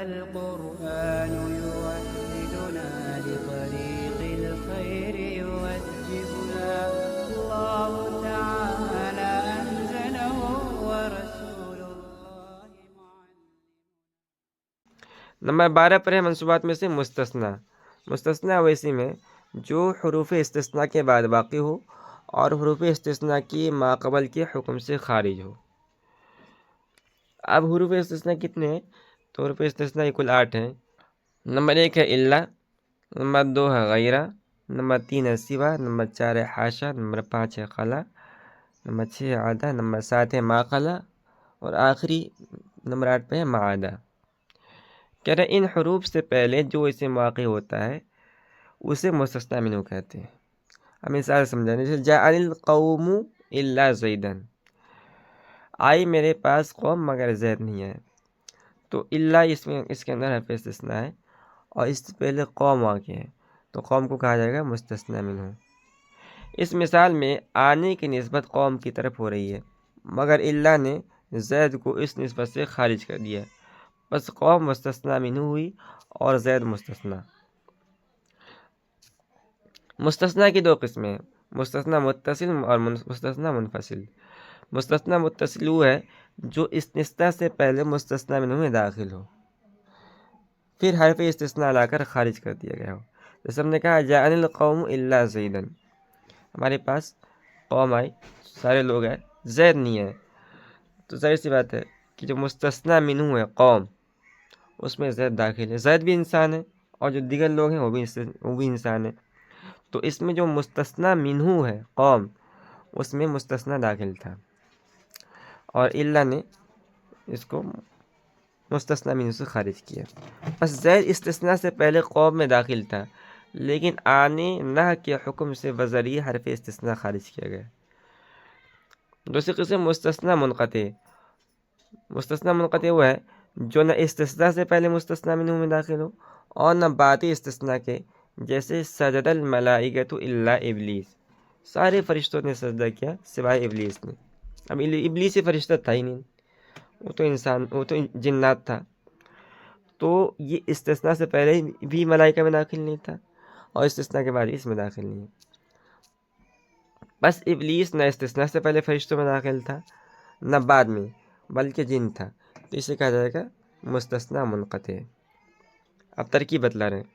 القرآن يوحدنا لطريق الخير يوجهنا الله تعالى أنزله ورسول الله نمبر 12 پر ہے منصوبات میں سے مستثنا۔ مستثنا ویسی میں جو حروف استثناء کے بعد باقی ہو اور حروف استثناء کی ماقبل کے حکم سے خارج ہو۔ اب حروف استثناء کتنے ہیں؟ تو حروف استثناء کل 8 ہیں۔ نمبر 1 ہے الا، نمبر 2 ہے غیرہ، نمبر 3 ہے سوا، نمبر 4 ہے حاشا، نمبر 5 ہے خلا، نمبر 6 ہے عدا، نمبر 7 ہے ما خلا، اور آخری نمبر 8 پہ ہے ما عدا۔ کہہ رہے ان حروف سے پہلے جو اسم واقع ہوتا ہے اسے مستثنی منہ کہتے ہیں۔ ہم مثال سمجھانے جیسے جاء القوم الا زیدن، آئی میرے پاس قوم مگر زید نہیں ہے، تو الا اس کے اندر حرف استثناء ہے اور اس سے پہلے قوم واقع ہے تو قوم کو کہا جائے گا مستثنی منہ۔ اس مثال میں آنے کی نسبت قوم کی طرف ہو رہی ہے مگر الا نے زید کو اس نسبت سے خارج کر دیا، بس قوم مستثنی منہ ہوئی اور زید مستثنی۔ مستثنی کی دو قسمیں ہیں، مستثنی متصل اور مستثنی منفصل۔ مستثنی متصل وہ ہے جو استثناء سے پہلے مستثنی منہ میں داخل ہو پھر حرف استثناء لا کر خارج کر دیا گیا ہو۔ جیسے ہم نے کہا جاءنی القوم الا زیدن، ہمارے پاس قوم آئی، سارے لوگ آئے، زید نہیں ہے، تو ظاہر سی بات ہے کہ جو مستثنی منہ ہے قوم اس میں زید داخل ہے، زید بھی انسان ہے اور جو دیگر لوگ ہیں وہ بھی انسان ہیں، تو اس میں جو مستثنی منہ ہے قوم اس میں مستثنی داخل تھا اور الا نے اس کو مستثنی منہ سے خارج کیا۔ بس زید استثناء سے پہلے قوم میں داخل تھا لیکن آنے نہ کے حکم سے بذریعہ حرف استثناء خارج کیا گیا۔ دوسری قسم مستثنی منقطع۔ مستثنی منقطع وہ ہے جو نہ استثناء سے پہلے مستثنی منہ میں داخل ہو اور نہ بعد استثناء کے، جیسے سجد الملائکۃ الا ابلیس، سارے فرشتوں نے سجدہ کیا سوائے ابلیس نے۔ اب ابلیس ہی فرشتہ تھا ہی نہیں، وہ تو جنات تھا، تو یہ استثناء سے پہلے بھی ملائکہ میں داخل نہیں تھا اور استثناء کے بعد اس میں داخل نہیں ہے۔ بس ابلیس نہ استثناء سے پہلے فرشتوں میں داخل تھا نہ بعد میں بلکہ جن تھا، تو اسے کہا جائے گا مستثنی منقطع۔ اب ترکیب بتلا رہے ہیں،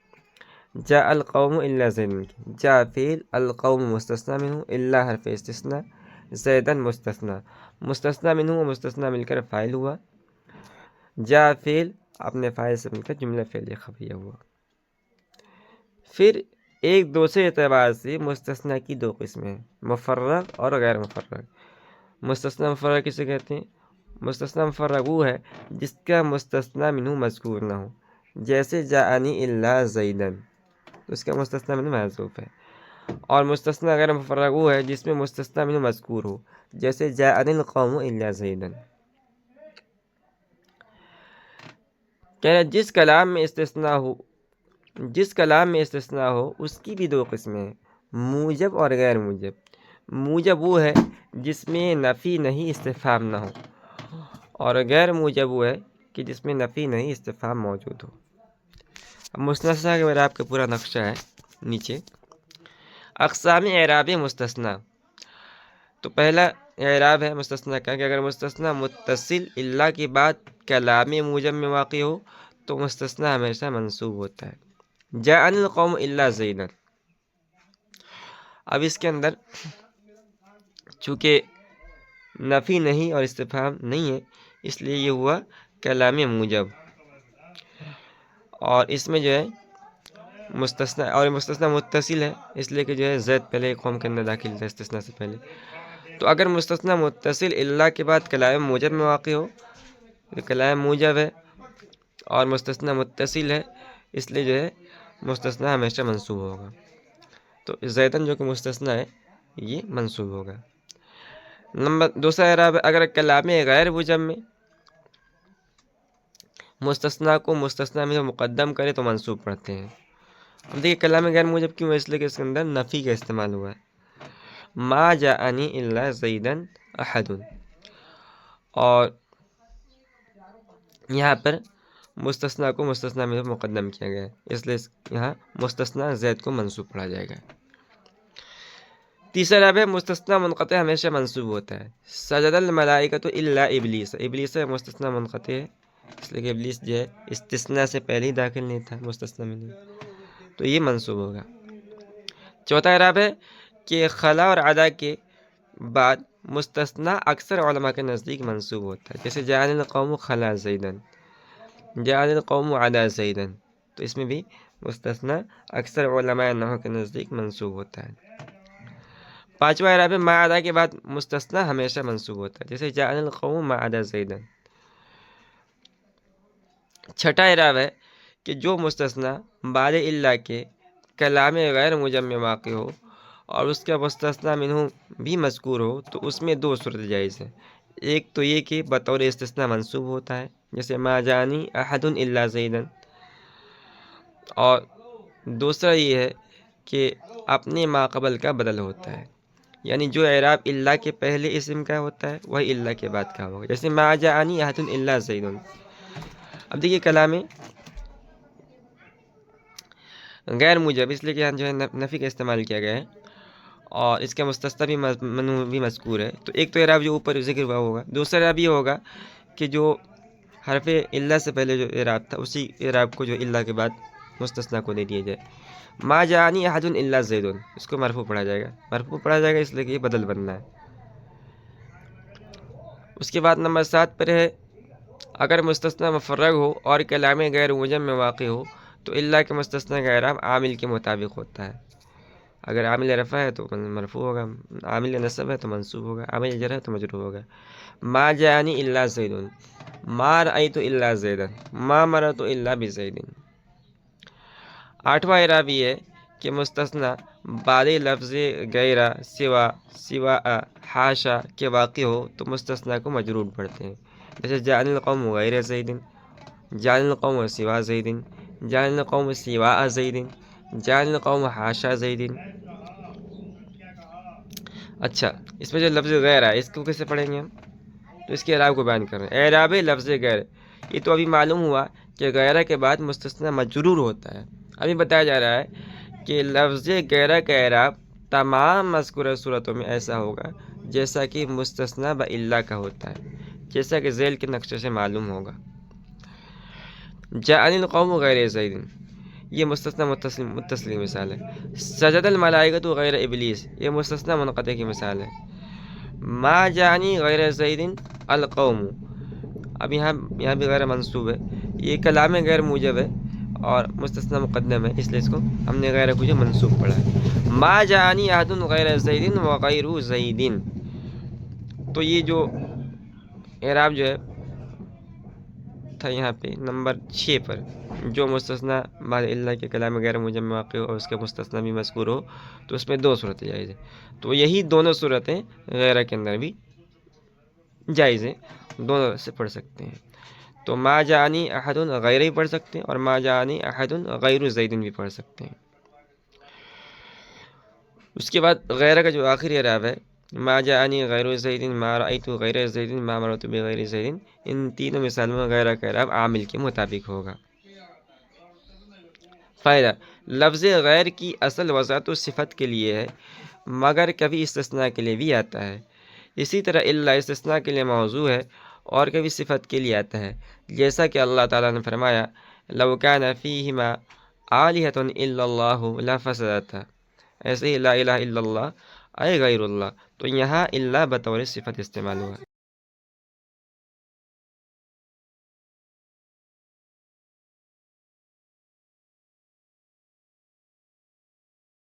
جاء القوم الا زیدن، جاء فعل، القوم مستثنی منہ، الا حرف استثناء، زیدن مستثنی۔ مستثنی منہ و مستثنی مل کر فاعل ہوا، جاء فعل اپنے فاعل سے مل کر جملہ فعلیہ خبریہ ہوا۔ پھر ایک دوسرے اعتبار سے مستثنی کی دو قسمیں ہیں، مفرغ اور غیر مفرغ۔ مستثنی مفرغ کسے کہتے ہیں؟ مستثنی مفرغ وہ ہے جس کا مستثنی منہ مذکور نہ ہو، جیسے جاءنی الا زیدن، اس کا مستثنی منہ محذوف ہے۔ اور مستثنی غیر مفرغ وہ ہے جس میں مستثنی منہ مذکور ہو، جیسے جاءنی القوم الا زیدن۔ کہنا جس کلام میں استثناء ہو اس کی بھی دو قسمیں ہیں، موجب اور غیر موجب۔ موجب وہ ہے جس میں نفی نہیں استفہام نہ ہو، اور غیر موجب وہ ہے کہ جس میں نفی نہیں استفہام موجود ہو۔ اب مستثنی کے بارے آپ کا پورا نقشہ ہے نیچے۔ اقسام اعراب مستثنی، تو پہلا اعراب ہے مستثنی کا کہ اگر مستثنی متصل الا کے بعد کلام موجب میں واقع ہو تو مستثنی ہمیشہ منصوب ہوتا ہے۔ جاءنی القوم الا زیدن، اب اس کے اندر چونکہ نفی نہیں اور استفہام نہیں ہے اس لیے یہ ہوا کلام موجب، اور اس میں جو ہے مستثنی اور مستثنی متصل ہے اس لیے کہ جو ہے زید پہلے قوم کے اندر داخل تھا استثناء سے پہلے، تو اگر مستثنی متصل الا کے بعد کلام موجب میں واقع ہو تو کلام موجب ہے اور مستثنی متصل ہے اس لیے جو ہے مستثنی ہمیشہ منصوب ہوگا، تو زیدن جو کہ مستثنی ہے یہ منصوب ہوگا۔ نمبر دوسرا اعراب ہے اگر کلام غیر موجب میں مستثنی کو مستثنی میں مقدم کرے تو منصوب پڑھتے ہیں۔ اب دیکھیں کلام غیر موجب کیوں ہے؟ اس لیے کہ اس کے اندر نفی کا استعمال ہوا ہے، ما جاءنی الا زیدن احد، اور یہاں پر مستثنا کو مستثنا میں مقدم کیا گیا ہے، اس لیے یہاں مستثنا زید کو منصوب پڑھا جائے گا۔ تیسرا اعراب ہے مستثنا منقطع ہمیشہ منصوب ہوتا ہے۔ سجد الملائکۃ الا ابلیس، ابلیس مستثنا منقطع ہے، اس لیے کہ ابلیس جو ہے استثناء سے پہلے ہی داخل نہیں تھا، مستثنا میں نہیں، تو یہ منصوب ہوگا۔ چوتھا اعراب ہے کہ خلا اور عدا کے بعد مستثنا اکثر علماء کے نزدیک منصوب ہوتا ہے، جیسے جعل القوم خلا زیدن، جعل القوم عدا زیدن، تو اس میں بھی مستثنا اکثر علماء نحو کے نزدیک منصوب ہوتا ہے۔ پانچواں اعراب ہے ما عدا کے بعد مستثنا ہمیشہ منصوب ہوتا ہے، جیسے جعل القوم ما عدا زیدن۔ چھٹا اعراب ہے کہ جو مستثنا بعد الا کے کلام غیر مجم میں واقع ہو اور اس کا مستثنا منہ بھی مذکور ہو تو اس میں دو صورت جائز ہیں۔ ایک تو یہ کہ بطور استثناء منصوب ہوتا ہے، جیسے ما جانی احد الا زیدن، اور دوسرا یہ ہے کہ اپنے ما قبل کا بدل ہوتا ہے، یعنی جو اعراب الا کے پہلے اسم کا ہوتا ہے وہی الا کے بعد کا ہوگا، جیسے ما جانی احد الا زیدن۔ اب دیکھیے کلام غیر موجب، اس لیے کہ یہاں جو ہے نفی کا استعمال کیا گیا ہے اور اس کا مستثنا بھی منو بھی مذکور ہے، تو ایک تو اعراب جو اوپر ذکر ہوا ہوگا، دوسرا اعراب یہ ہوگا کہ جو حرف الا سے پہلے جو اعراب تھا اسی اعراب کو جو الا کے بعد مستثنا کو دے دیا جائے۔ ما جانی احد الا زیدن، اس کو مرفوع پڑھا جائے گا، مرفوع پڑھا جائے گا اس لیے کہ یہ بدل بننا ہے۔ اس کے بعد نمبر 7 پر ہے اگر مستثنا مفرغ ہو اور کلام غیر مجم میں واقع ہو تو الا کے مستثنا کا اعراب عامل کے مطابق ہوتا ہے۔ اگر عامل رفع ہے تو مرفوع ہوگا، عامل نصب ہے تو منصوب ہوگا، عامل جر ہے تو مجرور ہوگا۔ ما جانی الا زیدن، ما رأیت الا زیدن، ما مررت الا بزید۔ آٹھواں اعراب یہ ہے کہ مستثنا بعد لفظ غیر سوا سوا حاشا کے واقع ہو تو مستثنا کو مجرور پڑھتے ہیں، جیسے جعل القوم غیر زید، جعل القوم سوا زید، جعل القوم سوا زید، جعل القوم حاشا زید۔ اچھا، اس میں جو لفظ غیر ہے اس کو کیسے پڑھیں گے ہم؟ تو اس کے اعراب کو بیان کر رہے ہیں۔ اعراب لفظ غیر، یہ تو ابھی معلوم ہوا کہ غیرہ کے بعد مستثنا مجرور ہوتا ہے، ابھی بتایا جا رہا ہے کہ لفظ غیرہ کا اعراب تمام مذکورہ صورتوں میں ایسا ہوگا جیسا کہ مستثنا بالا کا ہوتا ہے، جیسا کہ ذیل کے نقشے سے معلوم ہوگا۔ جعل القوم غیر زید، یہ مستثنا متصل کی مثال ہے۔ سجد الملائکۃ غیر ابلیس، یہ مستثنا منقطع کی مثال ہے۔ ما جانی غیر زید القوم، اب یہاں بھی غیر منصوب ہے، یہ کلام غیر موجب ہے اور مستثنا مقدم ہے، اس لیے اس کو ہم نے غیر کو جو منصوب پڑھا ہے۔ ما جانی احد غیر زید وغیر زید، تو یہ جو اعراب جو ہے تھا یہاں پہ نمبر 6 پر، جو مستثنا بعد اللہ کے کلام غیر موجب میں واقع ہو اور اس کا مستثنا بھی مذکور ہو تو اس میں دو صورتیں جائز ہیں، تو یہی دونوں صورتیں غیرہ کے اندر بھی جائز ہیں، دونوں سے پڑھ سکتے ہیں۔ تو ما جانی احد غیر بھی پڑھ سکتے ہیں اور ما جانی احد غیر زید بھی پڑھ سکتے ہیں۔ اس کے بعد غیرہ کا جو آخری اعراب ہے ما جانی غیر زید، ما رأیت غیر زید، ما مررت بغیر زید، ان تینوں مثالوں میں غیرہ کا اعراب عامل کے مطابق ہوگا۔ فائدہ، لفظ غیر کی اصل وضع تو صفت کے لیے ہے مگر کبھی استثناء کے لیے بھی آتا ہے، اسی طرح الا استثناء کے لیے موضوع ہے اور کبھی صفت کے لیے آتا ہے، جیسا کہ اللہ تعالیٰ نے فرمایا لو کان فیہما آلہۃ الا اللہ لفسدتا، ایسے ہی لا الہ الا اللہ اے غیر اللہ، تو یہاں الا بطور صفت استعمال ہوا۔